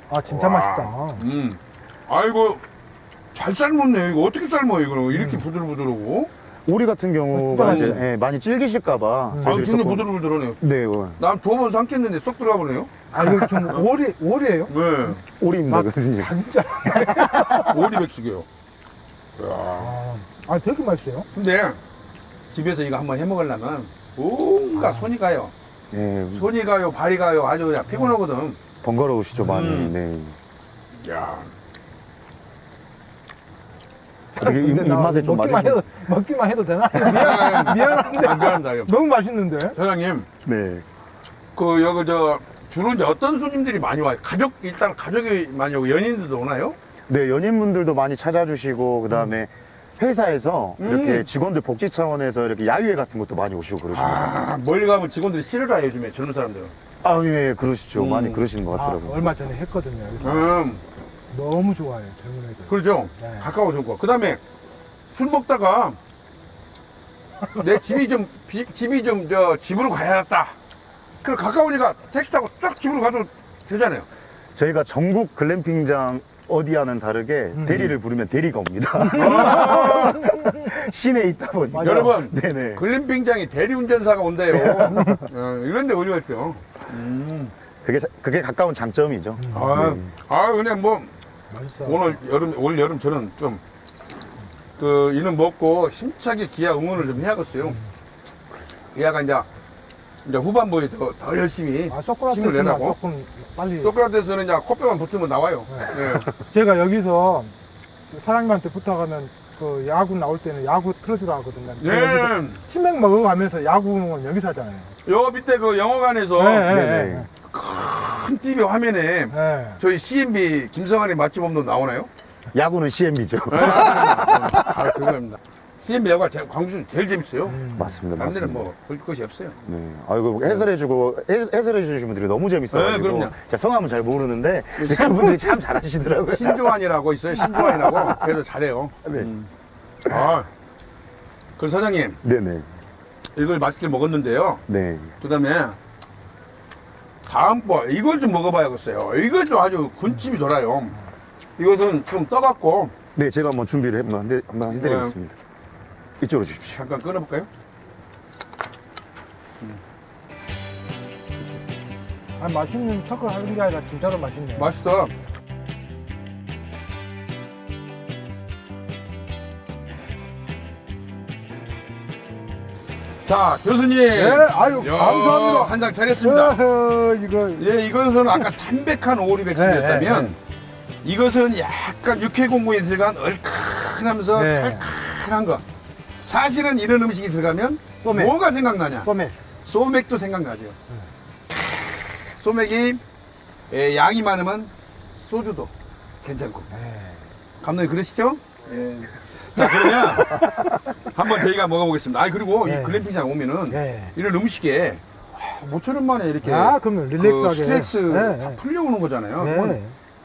아, 진짜 와. 맛있다. 아이고 잘 삶았네. 이거 어떻게 삶아요 이거 이렇게 부들부들하고? 오리 같은 경우가 이제 부드러워요. 많이 질기실까봐. 아 저희들이 진짜 조금- 부들부들하네요. 네, 난 두어 번 삼켰는데 쏙 들어가 보네요. 아, 이거 좀 오리예요? 네. 오리입니다, 교수님. 오리 백숙이요. 아, 되게 맛있어요. 근데 집에서 이거 한번 해 먹으려면 온갖 손이 가요. 네, 손이 가요, 발이 가요. 아주 그냥 피곤하거든. 번거로우시죠, 많이. 네. 야. 어떻게 근데 나 입맛에 좀 맞으시죠? 먹기만 해도 되나? 미안한데. 안 미안합니다. 너무 맛있는데? 사장님, 네. 주로 이제 어떤 손님들이 많이 와요? 일단 가족이 많이 오고 연인들도 오나요? 네, 연인분들도 많이 찾아주시고, 그 다음에 회사에서 이렇게 직원들 복지 차원에서 이렇게 야유회 같은 것도 많이 오시고 그러십니다. 멀리 가면 직원들이 싫어라 요즘에 젊은 사람들은. 아, 예, 그러시죠. 많이 그러시는 것 같더라고요. 얼마 전에 했거든요. 그래서 너무 좋아요, 젊은 애들. 그렇죠. 네. 가까워진 거. 그 다음에 술 먹다가 내 집이 좀 집으로 가야겠다. 그럼 가까우니까 택시 타고 쫙 집으로 가도 되잖아요. 저희가 전국 글램핑장 어디와는 다르게 대리를 부르면 대리가 옵니다. 시내에 있다 보니까. 여러분, 네네. 글램핑장에 대리운전사가 온대요. 이런 데 어디가 있죠? 그게 가까운 장점이죠. 그냥 뭐, 맛있어. 올 여름 저는 좀, 이는 먹고 힘차게 기아 응원을 좀 해야겠어요. 기아가 이제 후반부에 더 열심히 힘을 소크라테스만 내라고. 조금 빨리. 소크라테스는 이제 코뼈만 붙으면 나와요. 네. 제가 여기서 사장님한테 부탁하면 그 야구 나올 때는 야구 틀어주라 하거든요. 네. 치맥 먹어가면서 야구는 여기서 하잖아요. 요 밑에 그 영화관에서 네. 큰 TV 화면에 네. 저희 CNB 김성환의 맛집 없는 나오나요? 야구는 CMB죠. 그겁니다. CNB 야구가 광주 제일 재밌어요. 맞습니다. 다른 데는 맞습니다. 뭐 볼 것이 없어요. 네. 아이고, 해설해 주시는 분들이 너무 재밌어가지고. 네, 그럼요. 제가 성함은 잘 모르는데, 그분들이 참 잘하시더라고요. 신조환이라고 있어요. 신조환이라고. 그래도 잘해요. 네. 그 사장님, 네네. 이걸 맛있게 먹었는데요. 네. 그 다음에 다음번 이걸 좀 먹어봐야겠어요. 이거 좀 아주 군침이 돌아요. 이것은 좀 떠갖고 네, 제가 한번 준비를 한번 해드리겠습니다. 이쪽으로 주십시오. 잠깐 끊어볼까요? 맛있는 턱을 하는 게 아니라 진짜로 맛있네. 맛있어. 자, 교수님. 아유, 감사합니다. 한 장 차렸습니다. 이거. 예, 이것은 아까 담백한 오리백숙이었다면 네. 이것은 약간 육회공구에 들어간 얼큰하면서 네. 칼칼한 거. 사실은 이런 음식이 들어가면 소맥. 뭐가 생각나냐? 소맥. 소맥도 생각나죠. 소맥이 양이 많으면 소주도 괜찮고. 감독님 그러시죠? 예. 자, 그러면 한번 저희가 먹어보겠습니다. 그리고 네. 이 글램핑장 오면은 네. 이런 음식에 5,000원 만에 이렇게 그러면 릴렉스하게. 스트레스 네. 다 풀려오는 거잖아요. 네. 그건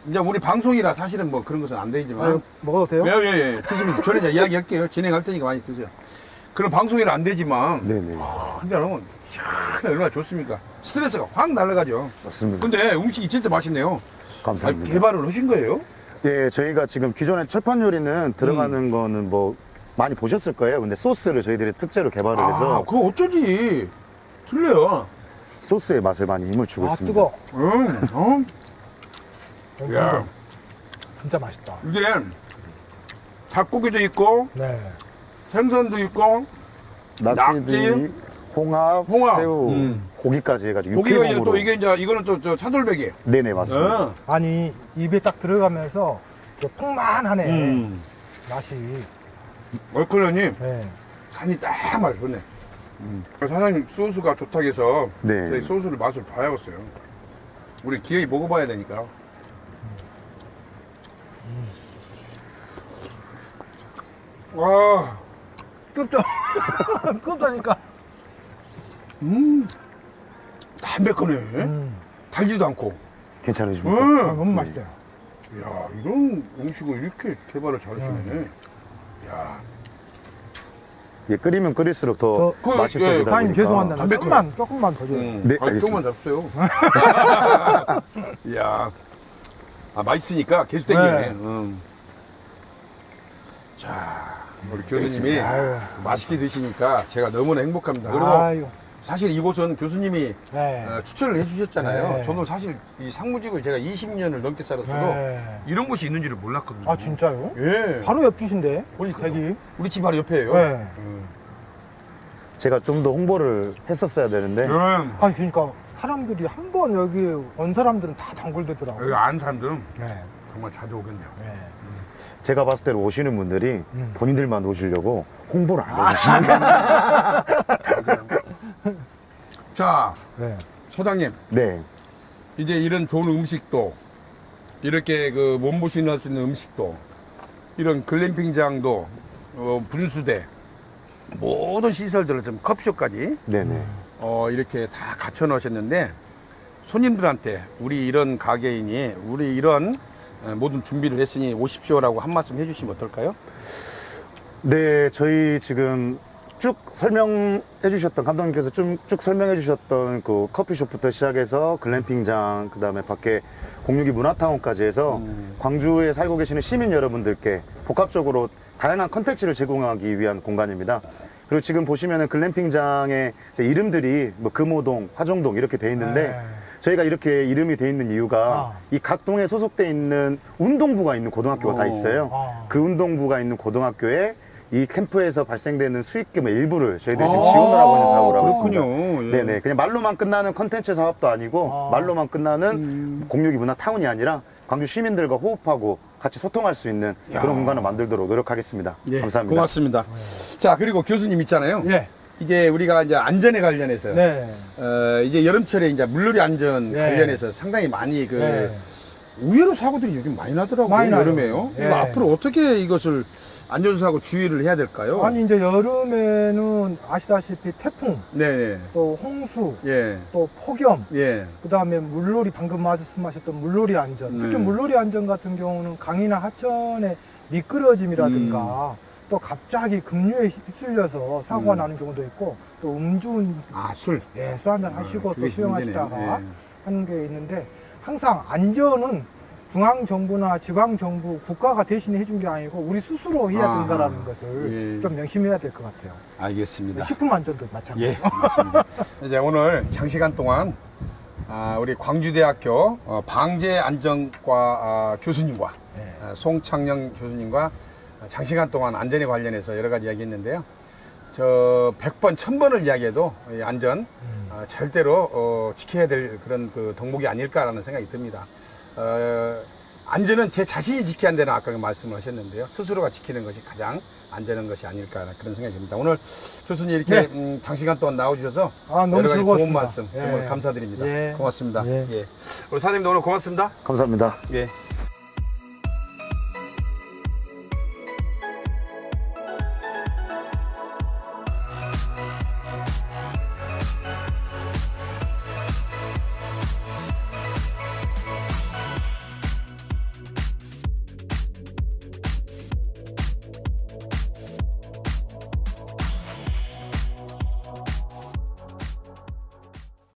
이제 우리 방송이라 사실은 뭐 그런 것은 안 되지만. 먹어도 돼요? 예. 드시면서 저는 이제 이야기할게요. 진행할 테니까 많이 드세요. 그런 방송이라 안 되지만. 네네. 한잔하면 얼마나 좋습니까? 스트레스가 확 날아가죠. 맞습니다. 근데 음식이 진짜 맛있네요. 감사합니다. 개발을 하신 거예요? 예, 저희가 지금 기존의 철판 요리는 들어가는 거는 뭐 많이 보셨을 거예요. 근데 소스를 저희들이 특제로 개발을 해서 그거 어쩐지 틀려요. 소스의 맛을 많이 힘을 주고 있습니다. 뜨거. 야, 진짜 맛있다. 이게 닭고기도 있고 네. 생선도 있고 낙지, 홍합, 새우, 고기까지 해가지고 고기가 육회용으로. 또 이게 이제 이거는 또 차돌백이에요. 네네, 맞습니다. 아니 입에 딱 들어가면서 풍만하네. 맛이. 얼큰하니 네. 간이 딱 맞네. 사장님 소스가 좋다고 해서 네. 저희 소스를 맛을 봐야겠어요. 우리 기어이 먹어봐야 되니까. 와, 끄죠. 끄다니까. 담백하네. 달지도 않고. 괜찮으십니까? 너무 맛있어요. 야, 이런 음식을 이렇게 개발을 잘하시네. 야, 예, 끓이면 끓일수록 더 그, 맛있어지다 보니까. 사장님 죄송한데 담백하네. 조금만 더 줘요. 네, 조금만 알겠습니다. 잡수요. 이야, 맛있으니까 계속 땡기네. 네. 자, 우리 교수님이 아유. 맛있게 드시니까 제가 너무나 행복합니다. 그리고 아유. 사실 이곳은 교수님이 네. 추천을 해주셨잖아요. 네. 저는 사실 이 상무직을 제가 20년을 넘게 살았어도 네. 이런 곳이 있는지를 몰랐거든요. 아 진짜요? 예. 바로 옆이신데. 보니까요. 댁이. 우리 집 바로 옆에요. 네. 제가 좀 더 홍보를 했었어야 되는데. 아니 그러니까 사람들이 한 번 여기 온 사람들은 다 단골되더라고요. 여기 안 사람들은 네. 정말 자주 오겠네요. 네. 제가 봤을 때는 오시는 분들이 본인들만 오시려고 홍보를 안 해주시는 거예요. 자, 네. 소장님. 네. 이제 이런 좋은 음식도 이렇게 그 몸보신할 수 있는 음식도 이런 글램핑장도 분수대 모든 시설들을 좀 커피숍까지 네네. 이렇게 다 갖춰 놓으셨는데 손님들한테 우리 이런 가게이니 우리 이런 모든 준비를 했으니 오십시오라고 한 말씀 해주시면 어떨까요? 네, 저희 지금 쭉 설명해 주셨던, 감독님께서 쭉 설명해 주셨던 그 커피숍부터 시작해서 글램핑장, 그 다음에 밖에 공유기 문화타운까지 해서 광주에 살고 계시는 시민 여러분들께 복합적으로 다양한 컨텐츠를 제공하기 위한 공간입니다. 그리고 지금 보시면은 글램핑장의 이름들이 뭐 금호동, 화정동 이렇게 돼 있는데 저희가 이렇게 이름이 돼 있는 이유가 이 각 동에 소속돼 있는 운동부가 있는 고등학교가 다 있어요. 그 운동부가 있는 고등학교에 이 캠프에서 발생되는 수익금의 일부를 저희들이 지금 지원을 하고 있는 사업을 하고 있습니다. 그렇군요. 예. 네네. 그냥 말로만 끝나는 컨텐츠 사업도 아니고 말로만 끝나는 공유기 문화 타운이 아니라 광주 시민들과 호흡하고 같이 소통할 수 있는 그런 공간을 만들도록 노력하겠습니다. 예, 감사합니다. 고맙습니다. 자, 그리고 교수님 있잖아요. 예. 이게 우리가 이제 안전에 관련해서 네. 이제 여름철에 이제 물놀이 안전 네. 관련해서 상당히 많이 그 네. 의외로 사고들이 요즘 많이 나더라고요. 많이 나요. 여름에요. 예. 이거 앞으로 어떻게 이것을 안전사고 주의를 해야 될까요? 아니 이제 여름에는 아시다시피 태풍, 네네. 또 홍수, 예. 또 폭염, 예. 그다음에 물놀이 방금 말씀하셨던 물놀이 안전. 특히 물놀이 안전 같은 경우는 강이나 하천의 미끄러짐이라든가 또 갑자기 급류에 휩쓸려서 사고가 나는 경우도 있고 또 음주운 술. 예, 술 한잔 하시고 또 그게 수영하시다가 문제네요. 예. 하는 게 있는데 항상 안전은 중앙정부나 지방정부, 국가가 대신에 해준 게 아니고 우리 스스로 해야 된다는 것을 예. 좀 명심해야 될 것 같아요. 알겠습니다. 식품 안전도 마찬가지. 예, 맞습니다. 이제 오늘 장시간 동안 우리 광주대학교 방재안전과 교수님과 송창영 교수님과 장시간 동안 안전에 관련해서 여러 가지 이야기했는데요. 저 100번, 1000번을 이야기해도 이 안전 절대로 지켜야 될 그런 그 덕목이 아닐까라는 생각이 듭니다. 안전은 제 자신이 지켜야 한다는 아까 말씀을 하셨는데요. 스스로가 지키는 것이 가장 안전한 것이 아닐까 그런 생각이 듭니다. 오늘 교수님 이렇게 장시간 동안 나와주셔서 너무 여러 가지 즐거웠습니다. 좋은 말씀 정말 예. 감사드립니다. 예. 고맙습니다. 예. 예. 우리 사장님도 오늘 고맙습니다. 감사합니다. 예.